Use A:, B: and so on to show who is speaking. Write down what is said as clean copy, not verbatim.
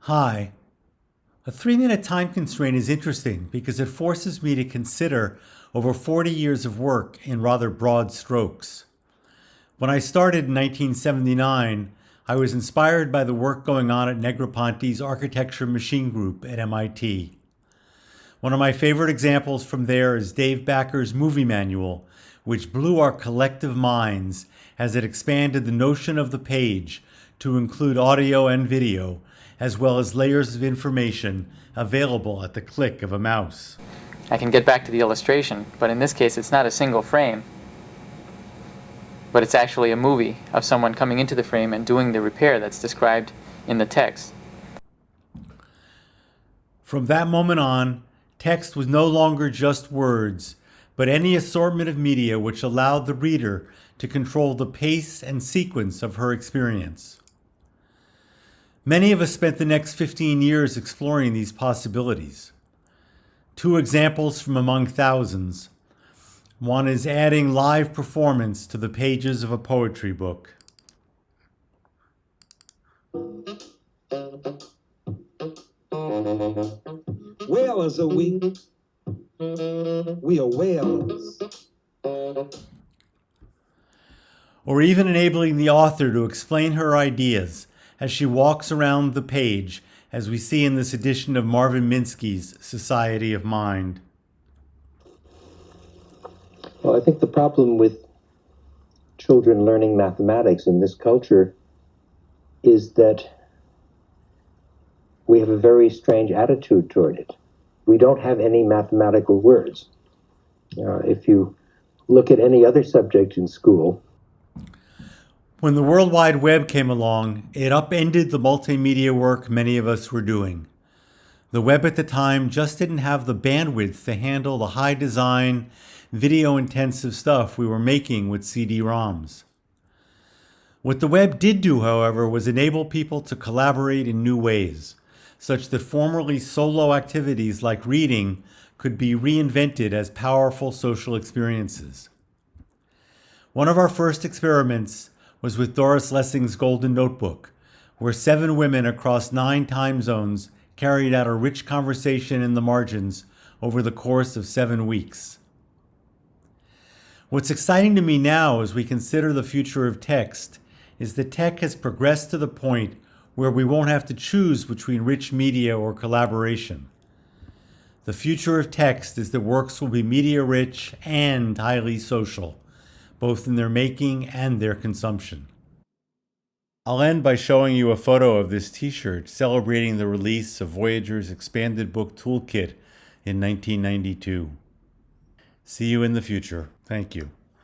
A: Hi. A 3-minute time constraint is interesting because it forces me to consider over 40 years of work in rather broad strokes. When I started in 1979, I was inspired by the work going on at Negroponte's Architecture Machine Group at MIT. One of my favorite examples from there is Dave Backer's movie manual, which blew our collective minds as it expanded the notion of the page to include audio and video, as well as layers of information available at the click of a mouse.
B: I can get back to the illustration, but in this case it's not a single frame, but it's actually a movie of someone coming into the frame and doing the repair that's described in the text.
A: From that moment on, text was no longer just words, but any assortment of media which allowed the reader to control the pace and sequence of her experience. Many of us spent the next 15 years exploring these possibilities. Two examples from among thousands. One is adding live performance to the pages of a poetry book.
C: Whalers are we. We are whales.
A: Or even enabling the author to explain her ideas as she walks around the page, as we see in this edition of Marvin Minsky's Society of Mind.
D: Well, I think the problem with children learning mathematics in this culture is that we have a very strange attitude toward it. We don't have any mathematical words. If you look at any other subject in school,
A: When the World Wide Web came along, it upended the multimedia work many of us were doing. The web at the time just didn't have the bandwidth to handle the high design, video-intensive stuff we were making with CD-ROMs. What the web did do, however, was enable people to collaborate in new ways, such that formerly solo activities like reading could be reinvented as powerful social experiences. One of our first experiments was with Doris Lessing's Golden Notebook, where 7 women across 9 time zones carried out a rich conversation in the margins over the course of 7 weeks. What's exciting to me now as we consider the future of text is that tech has progressed to the point where we won't have to choose between rich media or collaboration. The future of text is that works will be media-rich and highly social, both in their making and their consumption. I'll end by showing you a photo of this t-shirt celebrating the release of Voyager's expanded book toolkit in 1992. See you in the future. Thank you.